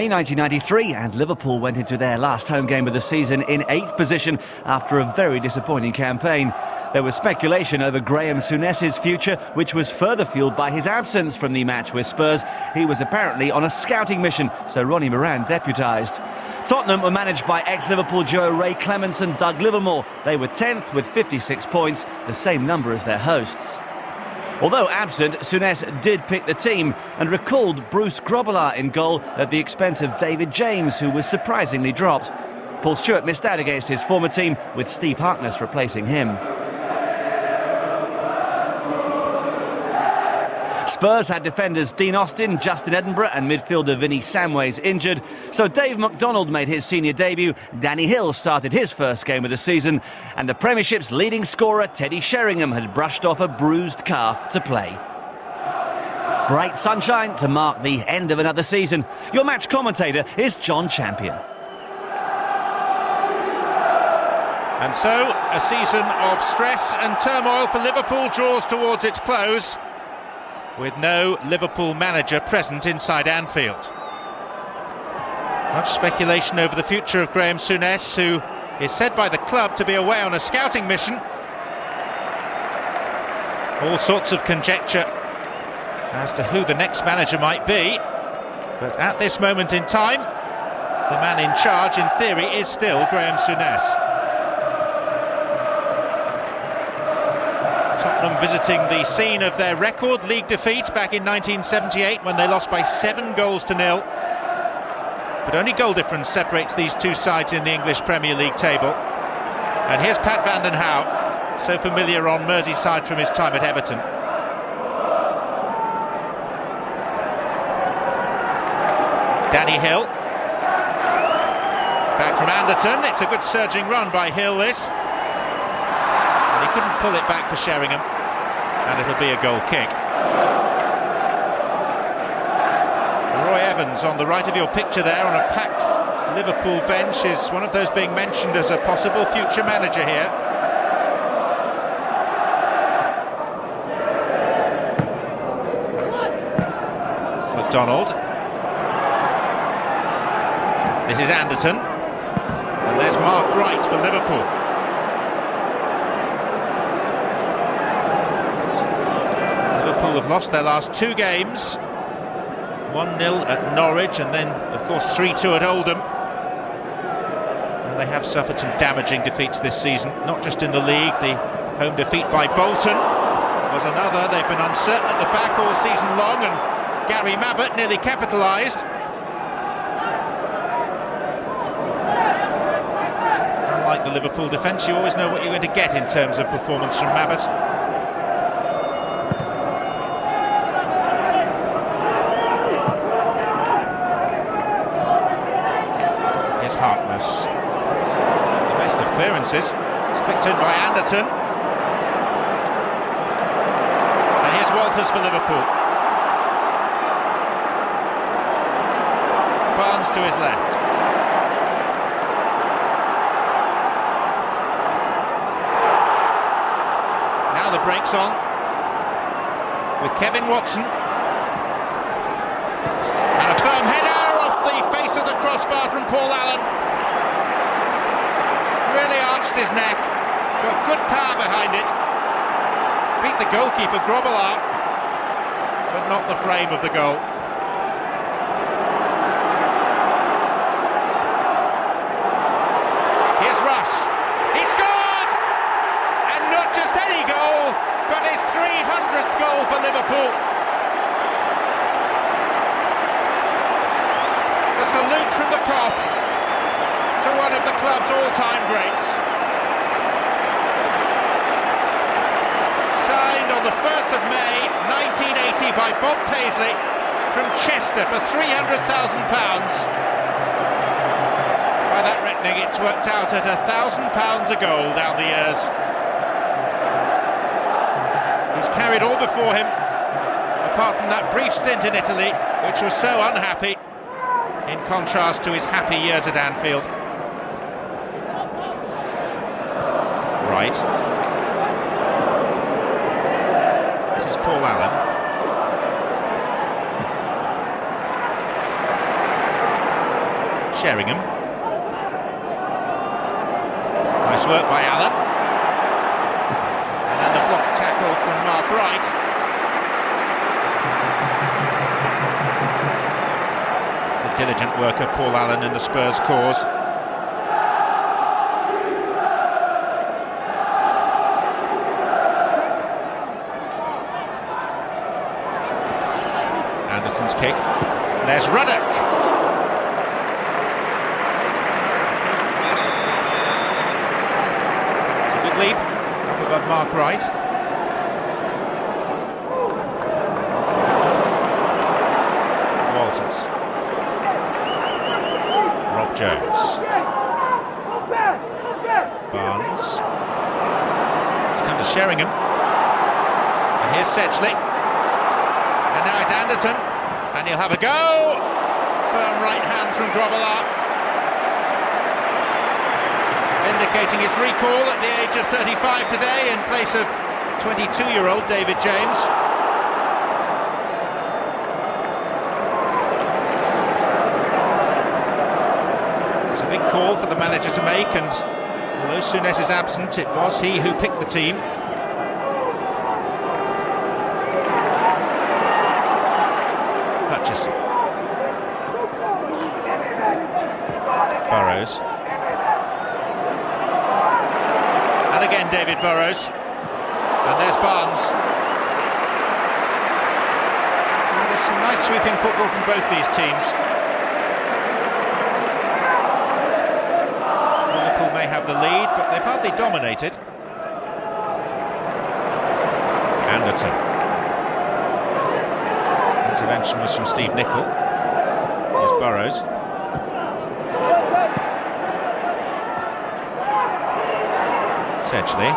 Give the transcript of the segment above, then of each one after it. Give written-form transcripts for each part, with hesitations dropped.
May 1993, and Liverpool went into their last home game of the season in 8th position after a very disappointing campaign. There was speculation over Graham Souness's future, which was further fuelled by his absence from the match with Spurs. He was apparently on a scouting mission, so Ronnie Moran deputised. Tottenham were managed by ex-Liverpool duo Ray Clemence and Doug Livermore. They were 10th with 56 points, the same number as their hosts. Although absent, Souness did pick the team and recalled Bruce Grobbelaar in goal at the expense of David James, who was surprisingly dropped. Paul Stewart missed out against his former team, with Steve Harkness replacing him. Spurs had defenders Dean Austin, Justin Edinburgh and midfielder Vinnie Samways injured, so Dave McDonald made his senior debut, Danny Hill started his first game of the season, and the Premiership's leading scorer Teddy Sheringham had brushed off a bruised calf to play. Bright sunshine to mark the end of another season. Your match commentator is John Champion. And so, a season of stress and turmoil for Liverpool draws towards its close, with no Liverpool manager present inside Anfield. Much speculation over the future of Graham Souness, who is said by the club to be away on a scouting mission. All sorts of conjecture as to who the next manager might be, but at this moment in time, the man in charge, in theory, is still Graham Souness. Tottenham visiting the scene of their record league defeat back in 1978 when they lost by 7 goals to 0. But only goal difference separates these two sides in the English Premier League table. And here's Pat van den Hauwe, so familiar on Merseyside from his time at Everton. Danny Hill. Back from Anderton. It's a good surging run by Hill, this. He couldn't pull it back for Sheringham, and it'll be a goal kick. Roy Evans on the right of your picture there on a packed Liverpool bench is one of those being mentioned as a possible future manager here. McDonald. This is Anderton, and there's Mark Wright for Liverpool. Liverpool have lost their last 2 games, 1-0 at Norwich and then of course 3-2 at Oldham, and they have suffered some damaging defeats this season, not just in the league. The home defeat by Bolton was another. They've been uncertain at the back all season long, and Gary Mabbutt nearly capitalised. Unlike the Liverpool defence, you always know what you're going to get in terms of performance from Mabbutt. Harkness, the best of clearances. It's flicked in by Anderton, and here's Walters for Liverpool. Barnes to his left. Now the break's on with Kevin Watson, and a firm header off the face of the crossbar from Paul Allen. Really arched his neck, got good power behind it. Beat the goalkeeper Grobbelaar, but not the frame of the goal. Here's Rush. He scored! And not just any goal, but his 300th goal for Liverpool. A salute from the Kop to one of the club's all-time greats. Signed on the 1st of May 1980 by Bob Paisley from Chester for £300,000. By that reckoning, it's worked out at £1,000 a goal down the years. He's carried all before him, apart from that brief stint in Italy, which was so unhappy, in contrast to his happy years at Anfield. Right. This is Paul Allen. Sheringham. Nice work by Allen. And then the block tackle from Mark Wright. The diligent worker Paul Allen in the Spurs cause. Anderton's kick. There's Ruddock. It's a good leap up above Mark Wright. Walters. Rob Jones. Barnes. It's come to Sheringham. And here's Sedgley. And now it's Anderton. And he'll have a go. Firm right hand from Grobbelaar. Indicating his recall at the age of 35 today in place of 22-year-old David James. It's a big call for the manager to make, and although Souness is absent, it was he who picked the team. Hutchison. Burrows. And again David Burrows. And there's Barnes. And there's some nice sweeping football from both these teams. Liverpool may have the lead, but they've hardly dominated. Anderton. Intervention was from Steve Nicol. Here's Burrows. Sedgley.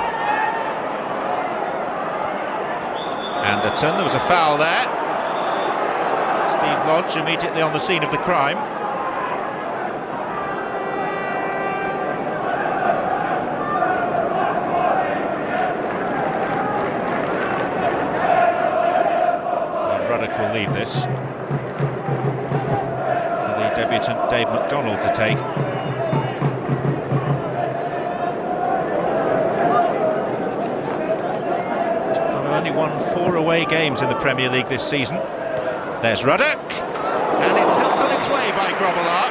Anderton, there was a foul there. Steve Lodge immediately on the scene of the crime. Ruddock will leave this for the debutant Dave McDonald to take. Only won 4 away games in the Premier League this season. There's Ruddock, and it's helped on its way by Grobbelaar.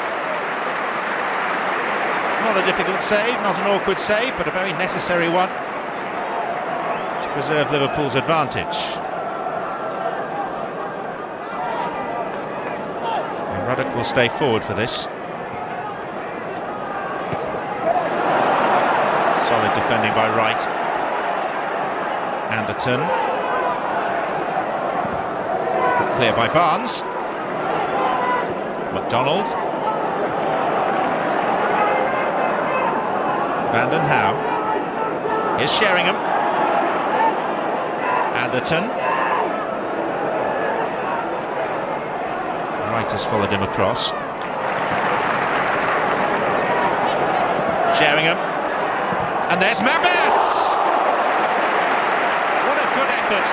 Not a difficult save, not an awkward save, but a very necessary one to preserve Liverpool's advantage. And Ruddock will stay forward for this. Solid defending by Wright. Anderton. Clear by Barnes. McDonald. Vanden Hauwe. Here's Sheringham. Anderton. Wright has followed him across. Sheringham. And there's Mabbutt! Good effort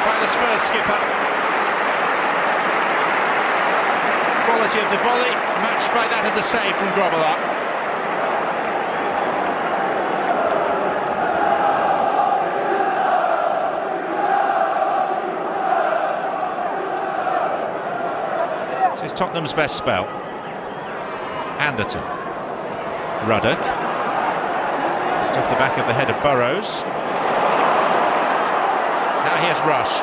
by the Spurs skipper. Quality of the volley matched by that of the save from Grobbelaar. This is Tottenham's best spell. Anderton. Ruddock. It's off the back of the head of Burrows. Now here's Rush.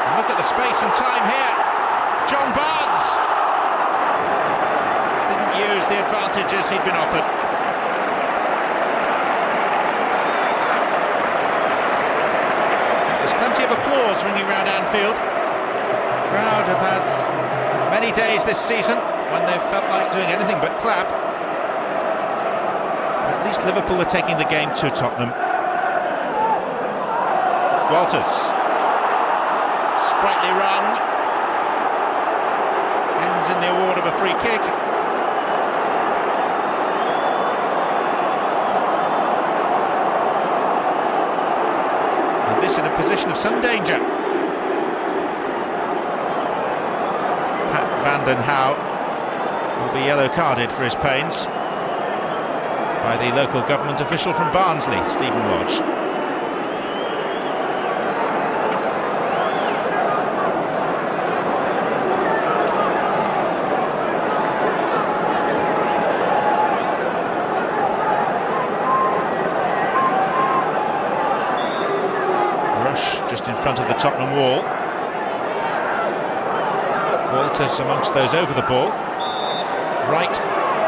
And look at the space and time here. John Barnes didn't use the advantages he'd been offered. There's plenty of applause ringing around Anfield. The crowd have had many days this season when they've felt like doing anything but clap. At least Liverpool are taking the game to Tottenham. Walters. Sprightly run. Ends in the award of a free kick. And this in a position of some danger. Vanden Hauwe will be yellow carded for his pains by the local government official from Barnsley, Stephen Lodge. Just in front of the Tottenham wall. Walters amongst those over the ball. Wright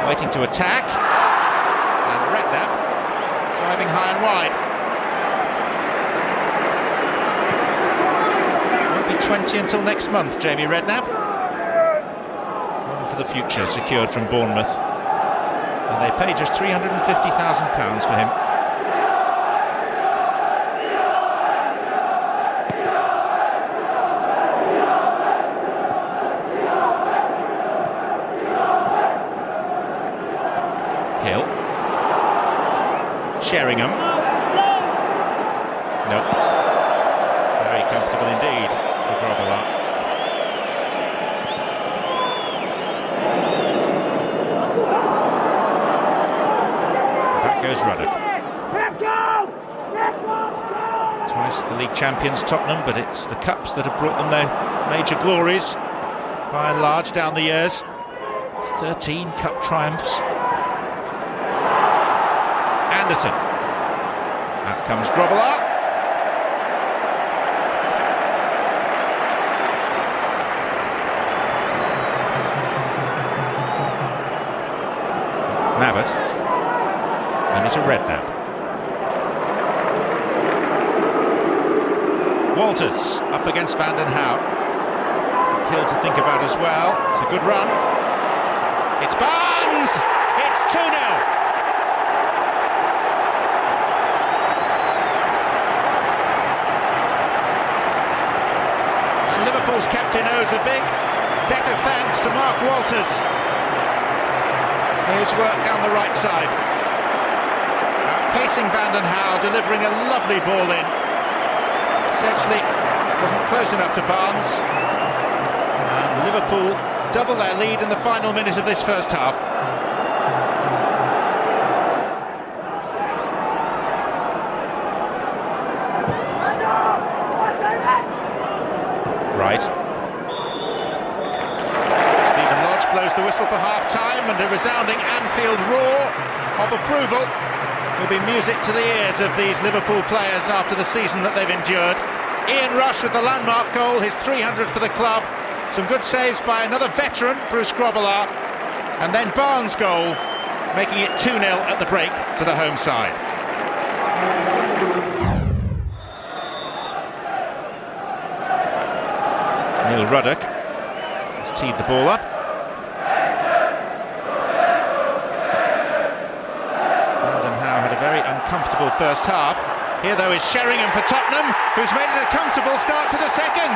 waiting to attack. And Redknapp driving high and wide. Won't be 20 until next month, Jamie Redknapp. One for the future secured from Bournemouth. And they pay just £350,000 for him. Sheringham. Nope. Very comfortable indeed for Grobbelaar. Back goes Ruddock. Twice the league champions, Tottenham, but it's the cups that have brought them their major glories by and large down the years. 13 cup triumphs. Anderton. Out comes Grobbelaar. Mabbutt. And it's a Redknapp. Walters up against Vanden Hauwe. Hill to think about as well. It's a good run. It's Barnes! It's 2-0. Liverpool's captain owes a big debt of thanks to Mark Walters. Here's work down the right side. Outpacing Vanden Hauwe, delivering a lovely ball in. Sedgley wasn't close enough to Barnes. And Liverpool double their lead in the final minute of this first half. Right. Stephen Lodge blows the whistle for half-time, and a resounding Anfield roar of approval will be music to the ears of these Liverpool players after the season that they've endured. Ian Rush with the landmark goal, his 300th for the club. Some good saves by another veteran, Bruce Grobbelaar, and then Barnes' goal, making it 2-0 at the break to the home side. Ruddock has teed the ball up. Vanden Hauwe had a very uncomfortable first half. Here though is Sheringham for Tottenham, who's made it a comfortable start to the second.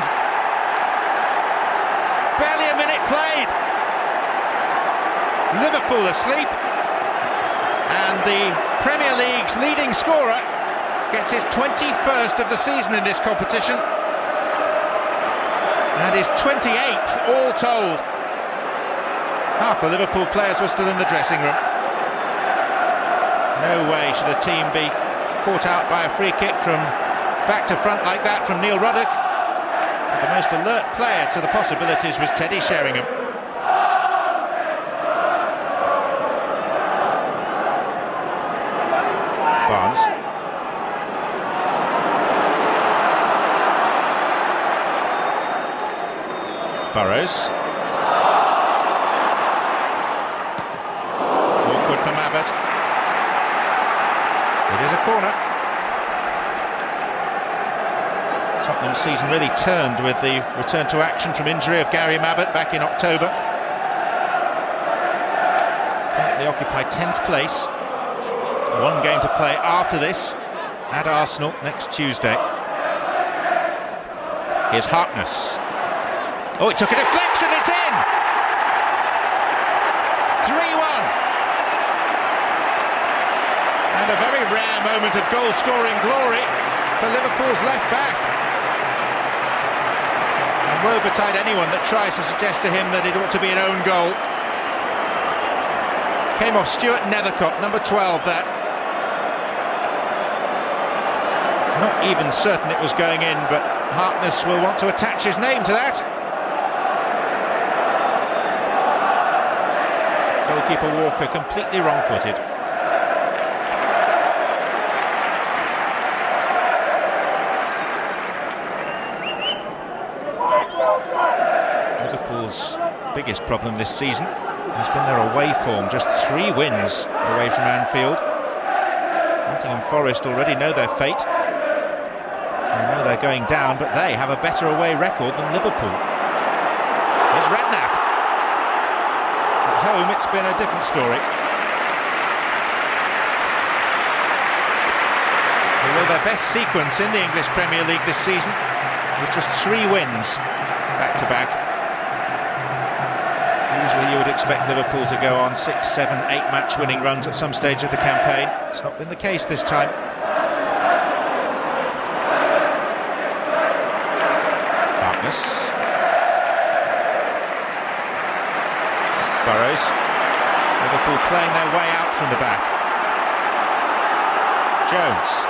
Barely a minute played. Liverpool asleep, and the Premier League's leading scorer gets his 21st of the season in this competition. And his 28th all told. Half the Liverpool players were still in the dressing room. No way should a team be caught out by a free kick from back to front like that from Neil Ruddock. But the most alert player to the possibilities was Teddy Sheringham. Barnes. Burrows. Awkward for Mabbutt. It is a corner. Tottenham's season really turned with the return to action from injury of Gary Mabbutt back in October. Currently occupy 10th place. One game to play after this at Arsenal next Tuesday. Here's Harkness. Oh, it took a deflection, it's in! 3-1. And a very rare moment of goal-scoring glory for Liverpool's left-back. And woe betide anyone that tries to suggest to him that it ought to be an own goal. Came off Stuart Nethercott, number 12 there. Not even certain it was going in, but Harkness will want to attach his name to that. Goalkeeper Walker completely wrong-footed. Liverpool's biggest problem this season has been their away form. Just 3 wins away from Anfield. Nottingham Forest already know their fate. They know they're going down, but they have a better away record than Liverpool. Here's Redknapp. At home, it's been a different story. Although their best sequence in the English Premier League this season was just 3 wins back-to-back. Usually you would expect Liverpool to go on 6, 7, 8 match-winning runs at some stage of the campaign. It's not been the case this time. Harkness. Burrows. Liverpool playing their way out from the back. Jones.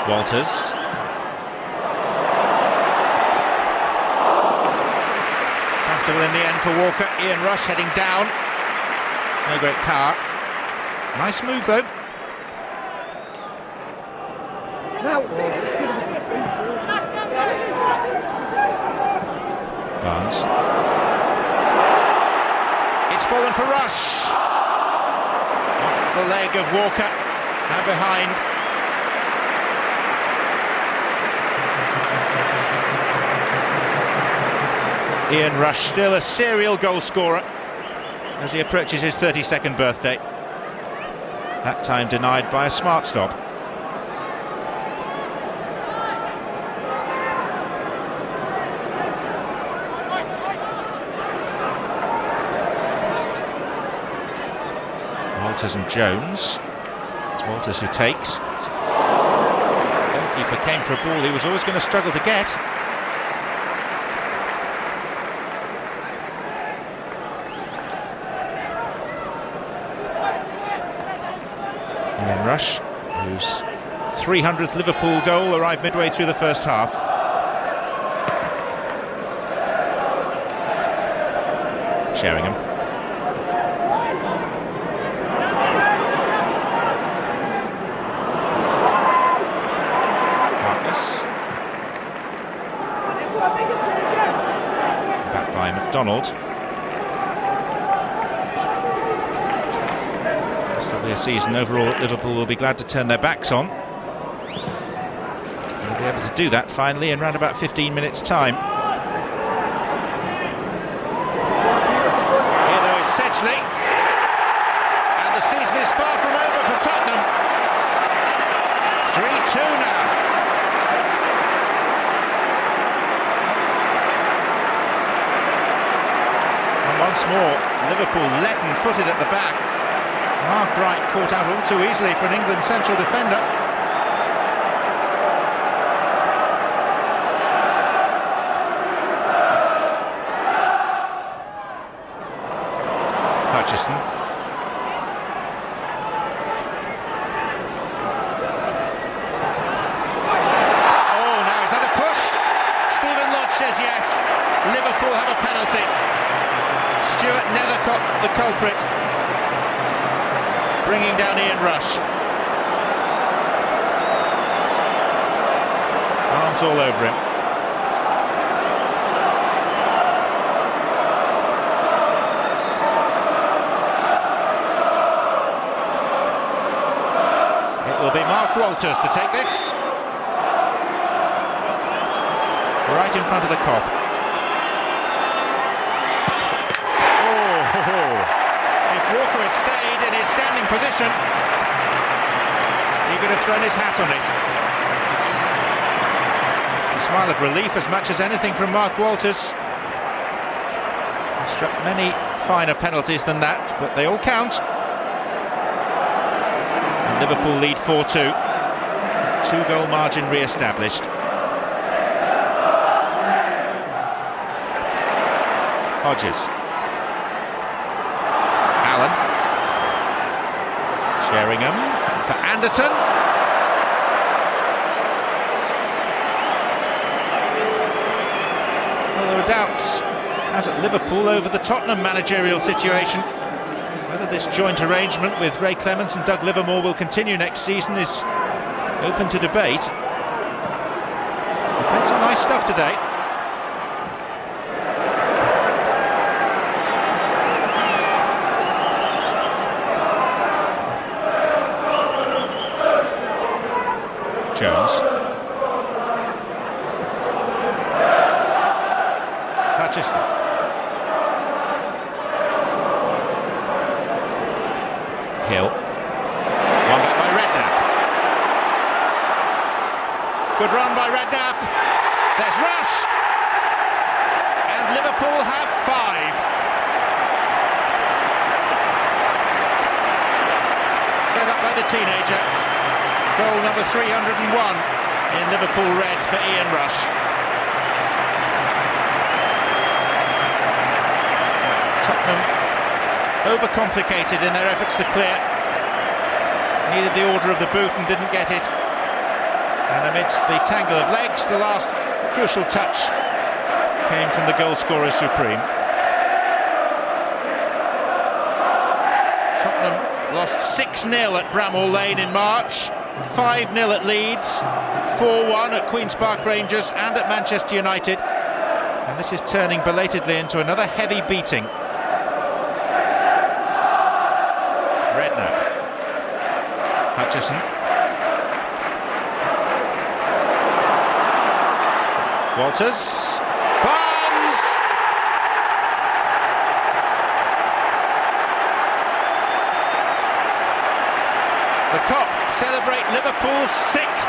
Walters. Comfortable in the end for Walker. Ian Rush heading down. No great power. Nice move though. Barnes. It's fallen for Rush. Off the leg of Walker. Now behind. Ian Rush, still a serial goal scorer as he approaches his 32nd birthday. That time denied by a smart stop. Walters and Jones. It's Walters who takes. Goalkeeper came for a ball he was always going to struggle to get. Ian Rush, whose 300th Liverpool goal arrived midway through the first half. Sheringham. Harkness. Back by McDonald. A season overall that Liverpool will be glad to turn their backs on. They'll be able to do that finally in around about 15 minutes' time. Here though is Sedgley, and the season is far from over for Tottenham. 3-2 now. And once more, Liverpool leaden-footed at the back. Wright caught out all too easily for an England central defender. Hutchison. Oh, now is that a push? Stephen Lodge says yes. Liverpool have a penalty. Stuart Nethercott, the culprit, bringing down Ian Rush. Arms all over him. It will be Mark Walters to take this. Right in front of the Kop. Walker had stayed in his standing position, he could have thrown his hat on it. A smile of relief as much as anything from Mark Walters. He struck many finer penalties than that, but they all count. And Liverpool lead 4-2. 2-goal margin re-established. Hodges. Allen. Sheringham for Anderton. Well, there are doubts, as at Liverpool, over the Tottenham managerial situation. Whether this joint arrangement with Ray Clemence and Doug Livermore will continue next season is open to debate. They played some nice stuff today. Jones. Hutchison. Hill. One back by Redknapp. Good run by Redknapp. There's Rush. And Liverpool have 5. Set up by the teenager. Goal number 301 in Liverpool red for Ian Rush. Tottenham overcomplicated in their efforts to clear. Needed the order of the boot and didn't get it. And amidst the tangle of legs, the last crucial touch came from the goal scorer supreme. Tottenham lost 6-0 at Bramall Lane in March, 5-0 at Leeds, 4-1 at Queen's Park Rangers and at Manchester United. And this is turning belatedly into another heavy beating. Redknapp. Hutchison. Walters. Barnes! The Kop celebrate Liverpool's 6th.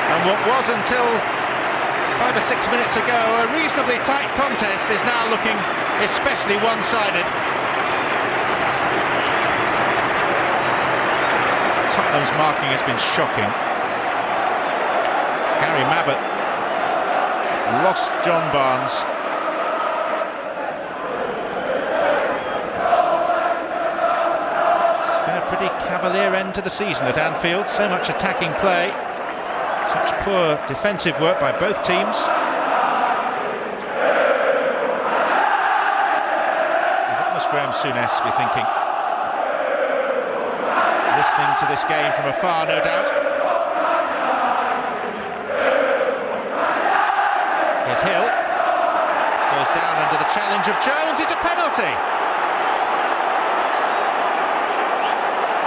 And what was until 5 or 6 minutes ago a reasonably tight contest is now looking especially one-sided. Tottenham's marking has been shocking. Gary Mabbutt lost John Barnes. It's been a pretty cavalier end to the season at Anfield. So much attacking play, such poor defensive work by both teams. What must Graham Souness be thinking? Listening to this game from afar, no doubt. Here's Hill. Goes down under the challenge of Jones. It's a penalty.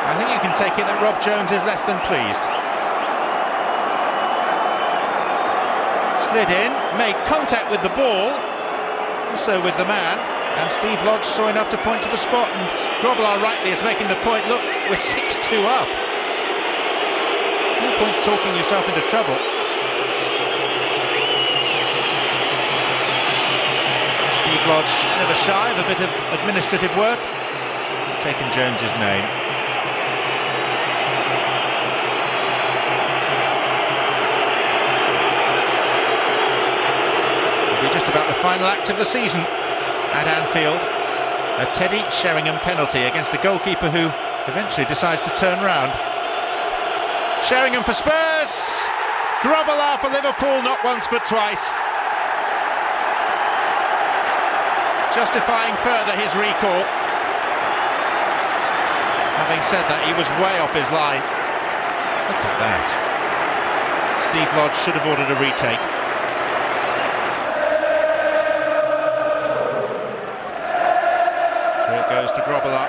I think you can take it that Rob Jones is less than pleased. Slid in, made contact with the ball, also with the man, and Steve Lodge saw enough to point to the spot, and Grobbelaar rightly is making the point, look, we're 6-2 up. There's no point talking yourself into trouble. Steve Lodge, never shy of a bit of administrative work. He's taken Jones's name. It'll be just about the final act of the season at Anfield. A Teddy Sheringham penalty against a goalkeeper who eventually decides to turn round. Sheringham for Spurs! Grobbelaar for Liverpool, not once but twice. Justifying further his recall. Having said that, he was way off his line. Look at that. Steve Lodge should have ordered a retake. Here it goes to Grobbelaar.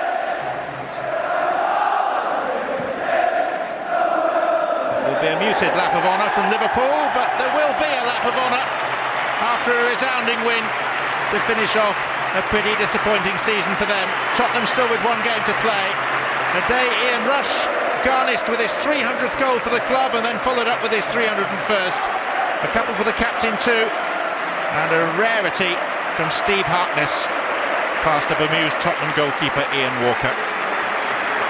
It will be a muted lap of honour from Liverpool, but there will be a lap of honour after a resounding win to finish off a pretty disappointing season for them. Tottenham still with one game to play. A day Ian Rush garnished with his 300th goal for the club and then followed up with his 301st. A couple for the captain too, and a rarity from Steve Harkness past a bemused Tottenham goalkeeper Ian Walker.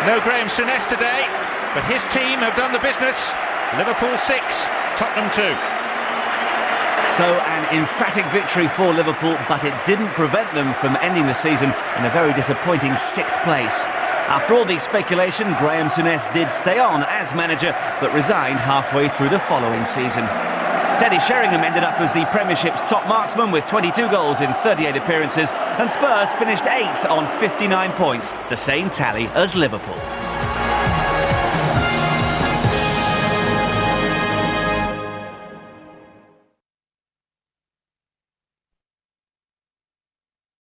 No Graham Souness today, but his team have done the business. Liverpool 6, Tottenham 2. So an emphatic victory for Liverpool, but it didn't prevent them from ending the season in a very disappointing 6th place. After all the speculation, Graham Souness did stay on as manager, but resigned halfway through the following season. Teddy Sheringham ended up as the Premiership's top marksman with 22 goals in 38 appearances, and Spurs finished 8th on 59 points, the same tally as Liverpool.